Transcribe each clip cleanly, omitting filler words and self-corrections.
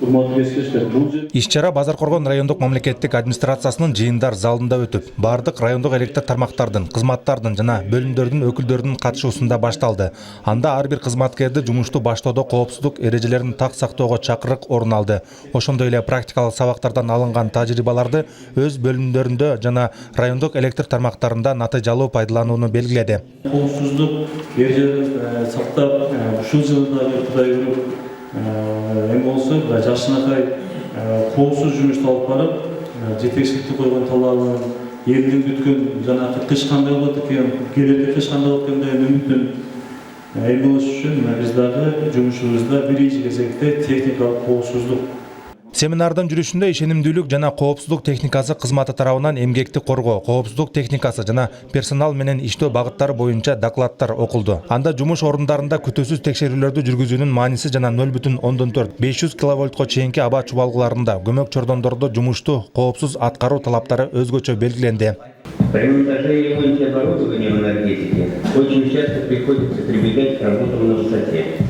Иш-чара Базаркоргон райондук мамлекеттик администрациясынын жыйындар залында өтүп, бардык райондук электр тармактардын, кызматтардын жана бөлүмдөрдүн өкүлдөрүнүн катышуусунда башталды. Анда ар бир кызматкерди жумушту баштоодо коопсуздук эрежелерин так сактоого чакырык орун алды. Ошондой эле практикалык сабактардан алынган тажрыйбаларды өз бөлүмдөрүндө жана райондук электр тармактарында натыйжалуу пайдаланууну белгиледи. Коопсуздук эрежелерин сактап, ушул жылда Кудай көрүп эми болсо жашынакай коопсуз жумушту алып барып, жетекчиликти койгон талабын, элдин күткөн жанагы кыш кандай болот экен, келерде кыш кандай болот экен деген үмүттүн эми үчүн биз дагы жумушубузда биринчи кезекте техникалык коопсуздук. Семинардын жүрүшүндө ишенимдүүлүк жана коопсуздук техникасы кызматы тарабынан эмгекти коргоо, коопсуздук техникасы жана персонал менен иштөө багыттары боюнча докладдар окулду. Анда жумуш орундарында күтүүсүз текшерүүлөрдү жүргүзүүнүн мааниси жана 0,4 500 киловольтко чейинки аба чубалгыларында көмөк чордондордо жумушту коопсуз аткаруу талаптары өзгөчө белгиленди. При монтаже и ремонте оборудования в энергетике очень часто приходится прибегать к работам на высоте.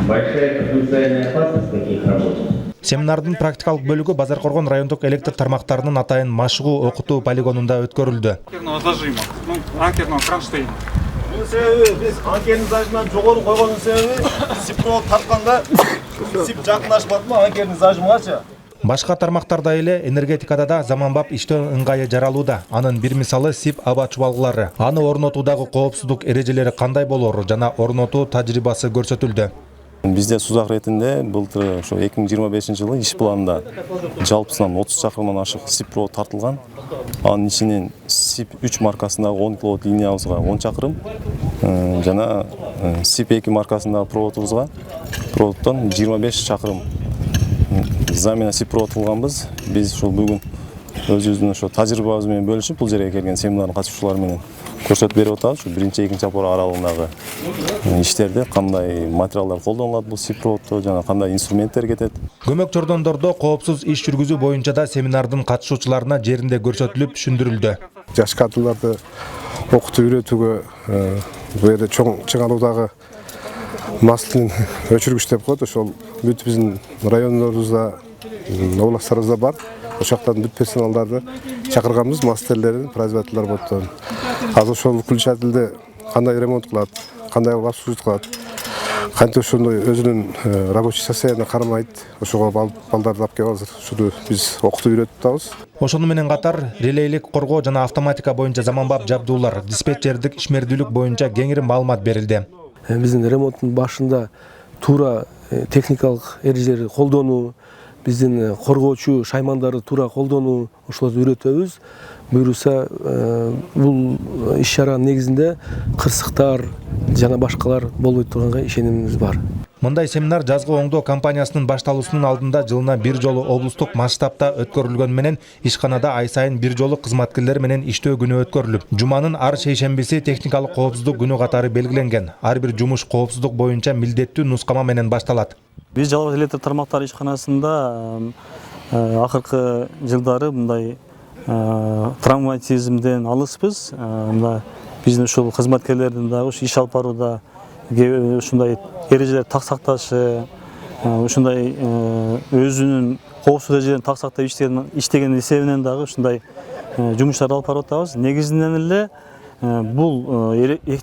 Большая потенциальная опасность таких работ. Семинардын практикалык бөлүгү Базаркоргон райондук электр тармактарынын атайын машыгуу окутуу полигонунда өткөрүлдү. Анкерного кронштейна. Биз анкердин зажимынан жогору койгондун себеби сип провод тартканда сип жакынлашып атпы анкердин зажимгачы. Башка тармактарда эле энергетикада да заманбап иштөө ыңгайы жаралууда. Анын бир мисалы сип аба чубалгылары. Аны орнотуудагы коопсуздук эрежелери кандай болору жана орнотуу тажрыйбасы көрсөтүлдү. Бизде Сузак ретинде былтыр ошо 2025 жылы иш планында жалпысынан 30 чакырымдан ашык сип провод тартылган. Анын ичинен сип 3 маркасындагы 10 киловольт линиябызга 10 чакырым жана сип 2 маркасындагы проводтон 25 чакырым замена сип провод кылганбыз. Биз ушул бүгүн өзүбүздүн ошо тажрыйбабыз менен бөлүшүп бул жерге келген семинардын катышуучулары менен көрсөтүп берип атабыз. Ушу биринчи, экинчи апор аралыгындагы иштерде кандай материалдар колдонулат бул сип проводдо жана кандай инструменттер кетет. Көмөк чордондордо коопсуз иш жүргүзүү боюнча да семинардын катышуучуларына жеринде көрсөтүлүп түшүндүрүлдү. Жаш кадрларды окутуп үйрөтүүгө бул жерде чыңалуудагы маслин өчүргүч деп коет. Ошол бүт биздин райондорубузда, областарыбызда бар. Ошактан бүт персоналдарды чакырганбыз, мастерлерин, производителдер болуп. Азыр ошол включательде кандай ремонт кылат, кандай обслуживать кылат, кантип ошондой өзүнүн рабочий состояниене кармайт, ошого балдарды алып келип азыр ушуну биз окутуп үйрөтүп атабыз. Ошону менен катар релейлик коргоо жана автоматика боюнча заманбап жабдуулар, диспетчердик ишмердүүлүк боюнча кеңири маалымат берилди. Биздин ремонттун башында туура техникалык эрежелерди колдонуу, биздин коргоочу шаймандарды туура колдонуу ошолорду үйрөтөбүз. Буюрса бул иш-чаранын негизинде кырсыктар жана башкалар болбой турганга ишенимибиз бар. Мындай семинар жазгы оңдоо компаниясынын башталуусунун алдында жылына бир жолу облустук масштабта өткөрүлгөн менен ишканада ай сайын бир жолу кызматкерлер менен иштөө күнү өткөрүлүп, жуманын ар шейшембиси техникалык коопсуздук күнү катары белгиленген. Ар бир жумуш коопсуздук боюнча милдеттүү нускама менен башталат. Биз Жалал электр тармактары ишканасында акыркы жылдары мындай травматизмден алыспыз. Биздин ушул кызматкерлердин дагы ушу иш алып барууда ушундай эрежелерди так сакташы, ушундай өзүнүн коопсуз эрежелерин так сактап иштеген эсебинен дагы ушундай жумуштарды алып барып атабыз. Негизинен эле бул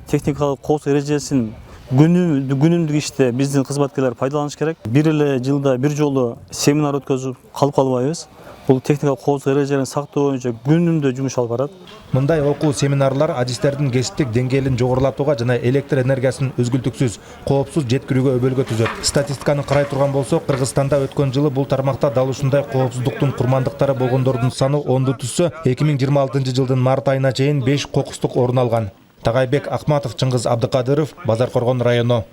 техникалык коопсуз эрежесин күнүмдүк иште биздин кызматкерлер пайдаланыш керек. Бир эле жылда бир жолу семинар өткөзүп калып калбайбыз. Бул техникалык коопсуз эрежелерин сактоо боюнча күнүмдүк жумуш алып барат. Мындай окуу семинарлар адистердин кесиптик деңгээлин жогорулатууга жана электр энергиясын үзгүлтүксүз, коопсуз жеткирүүгө өбөлгө түзөт. Статистиканы карай турган болсок, Кыргызстанда өткөн жылы бул тармакта дал ушундай коопсуздуктун курмандыктары болгондордун саны 10ду түзсө, 2026 жылдын март айына чейин 5 кокустук орун алган. Тагайбек Акматов, Чыңгыз Абдыкадыров, Базаркоргон району.